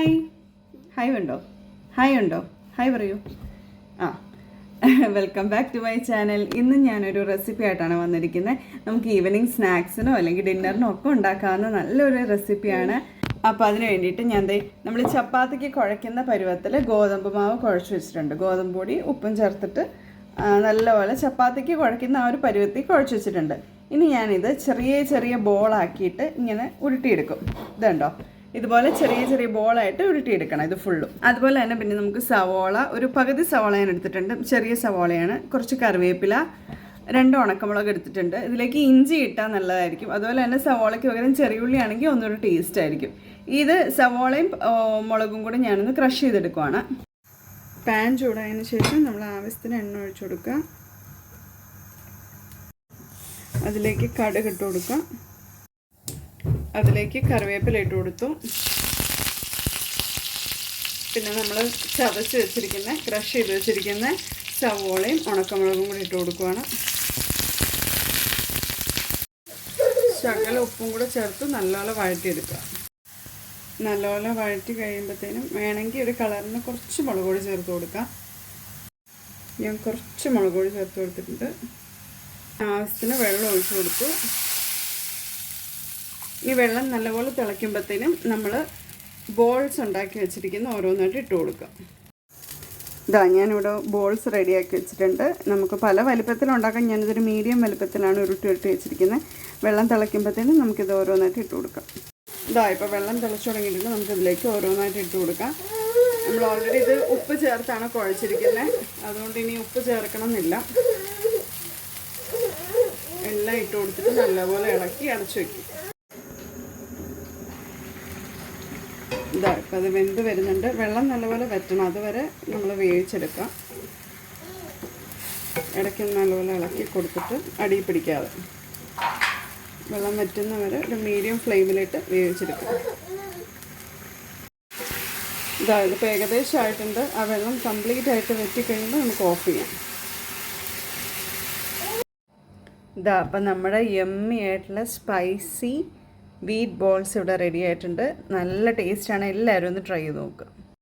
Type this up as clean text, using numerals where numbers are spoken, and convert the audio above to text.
Hi hi ഉണ്ടോ hi പറയൂ. ആ welcome back to my channel. ഇന്ന് ഞാനൊരു റെസിപ്പി ആയിട്ടാണ് വന്നിരിക്കുന്നത്. നമുക്ക് ഈവനിങ് സ്നാക്സിനോ അല്ലെങ്കിൽ ഡിന്നറിനോ ഒക്കെ ഉണ്ടാക്കാവുന്ന നല്ലൊരു റെസിപ്പിയാണ്. അപ്പോൾ അതിന് വേണ്ടിയിട്ട് നമ്മൾ ചപ്പാത്തിക്ക് കുഴയ്ക്കുന്ന പരുവത്തിൽ ഗോതമ്പ് മാവ് കുഴച്ച് വെച്ചിട്ടുണ്ട്. ഗോതമ്പ് പൊടി ഉപ്പും ചേർത്തിട്ട് നല്ലപോലെ ചപ്പാത്തിക്ക് കുഴയ്ക്കുന്ന ആ ഒരു പരുവത്തിൽ കുഴച്ച് വെച്ചിട്ടുണ്ട്. ഇനി ഞാനിത് ചെറിയ ചെറിയ ബോളാക്കിയിട്ട് ഇങ്ങനെ ഉരുട്ടിയെടുക്കും. ഇതുണ്ടോ, ഇതുപോലെ ചെറിയ ചെറിയ ബോളായിട്ട് ഉരുട്ടിയെടുക്കണം ഇത് ഫുള്ളും. അതുപോലെ തന്നെ പിന്നെ നമുക്ക് സവോള, ഒരു പകുതി സവോള ഞാൻ എടുത്തിട്ടുണ്ട്, ചെറിയ സവോളയാണ്. കുറച്ച് കറിവേപ്പില, 2 ഉണക്കമുളക് എടുത്തിട്ടുണ്ട്. ഇതിലേക്ക് ഇഞ്ചി ഇട്ടാൽ നല്ലതായിരിക്കും. അതുപോലെ തന്നെ സവോളയ്ക്ക് പകരം ചെറിയുള്ളി ആണെങ്കിൽ ഒന്നുകൂടി ടേസ്റ്റ് ആയിരിക്കും. ഇത് സവോളയും മുളകും കൂടി ഞാനൊന്ന് ക്രഷ് ചെയ്തെടുക്കുവാണ്. പാൻ ചൂടായതിന് ശേഷം നമ്മൾ ആവശ്യത്തിന് എണ്ണ ഒഴിച്ചു കൊടുക്കുക. അതിലേക്ക് കടുക് ഇട്ട് കൊടുക്കുക. അതിലേക്ക് കറിവേപ്പില ഇട്ട് കൊടുത്തു. പിന്നെ നമ്മൾ ചതച്ച് വെച്ചിരിക്കുന്ന, ക്രഷ് ചെയ്ത് വെച്ചിരിക്കുന്ന സവോളയും ഉണക്കമുളകും കൂടി ഇട്ട് കൊടുക്കുകയാണ്. ശകല ഉപ്പും കൂടെ ചേർത്ത് നല്ലപോലെ വഴറ്റിയെടുക്കുക. നല്ലപോലെ വഴറ്റി കഴിയുമ്പോഴത്തേനും വേണമെങ്കിൽ ഒരു കളറിന് കുറച്ച് മുളക് പൊടി ചേർത്ത് കൊടുക്കാം. ഞാൻ കുറച്ച് മുളക് പൊടി ചേർത്ത് കൊടുത്തിട്ടുണ്ട്. ആവശ്യത്തിന് വെള്ളം ഒഴിച്ച് കൊടുത്തു. ഈ വെള്ളം നല്ലപോലെ തിളയ്ക്കുമ്പോഴത്തേനും നമ്മൾ ബോൾസ് ഉണ്ടാക്കി വെച്ചിരിക്കുന്ന ഓരോന്നായിട്ട് ഇട്ട് കൊടുക്കുക. ഞാനിവിടെ ബോൾസ് റെഡിയാക്കി വെച്ചിട്ടുണ്ട്. നമുക്ക് പല വലിപ്പത്തിലുണ്ടാക്കാം. ഞാനിതൊരു മീഡിയം വലിപ്പത്തിലാണ് ഉരുട്ടി വെച്ചിരിക്കുന്നത്. വെള്ളം തിളയ്ക്കുമ്പോഴത്തേനും നമുക്കിത് ഓരോന്നായിട്ട് ഇട്ട് കൊടുക്കാം. ഇപ്പോൾ വെള്ളം തിളച്ചു തുടങ്ങിയിട്ടുണ്ട്. നമുക്കിതിലേക്ക് ഓരോന്നായിട്ട് ഇട്ട് കൊടുക്കാം. നമ്മൾ ഓൾറെഡി ഇത് ഉപ്പ് ചേർത്താണ് കുഴച്ചിരിക്കുന്നത്, അതുകൊണ്ട് ഇനി ഉപ്പ് ചേർക്കണമെന്നില്ല. എല്ലാം ഇട്ട് കൊടുത്തിട്ട് നല്ലപോലെ ഇളക്കി അടച്ചു വയ്ക്കും. ഇപ്പോൾ അത് വെന്ത് വരുന്നുണ്ട്. വെള്ളം നല്ലപോലെ വറ്റണം, അതുവരെ നമ്മൾ വേവിച്ചെടുക്കാം. ഇടയ്ക്ക് നല്ലപോലെ ഇളക്കി കൊടുത്തിട്ട് അടി പിടിക്കാതെ വെള്ളം വറ്റുന്നവരെ ഒരു മീഡിയം ഫ്ലെയിമിലിട്ട് വേവിച്ചെടുക്കാം. ഇതിപ്പോൾ ഏകദേശം ആയിട്ടുണ്ട്. ആ വെള്ളം കംപ്ലീറ്റ് ആയിട്ട് വറ്റിക്കഴിയുമ്പോൾ നമുക്ക് ഓഫ് ചെയ്യാം. അപ്പം നമ്മുടെ യമ്മി ആയിട്ടുള്ള സ്പൈസി വീറ്റ് ബോൾസ് ഇവിടെ റെഡി ആയിട്ടുണ്ട്. നല്ല ടേസ്റ്റാണ്. എല്ലാവരും ഒന്ന് ട്രൈ ചെയ്ത് നോക്കുക.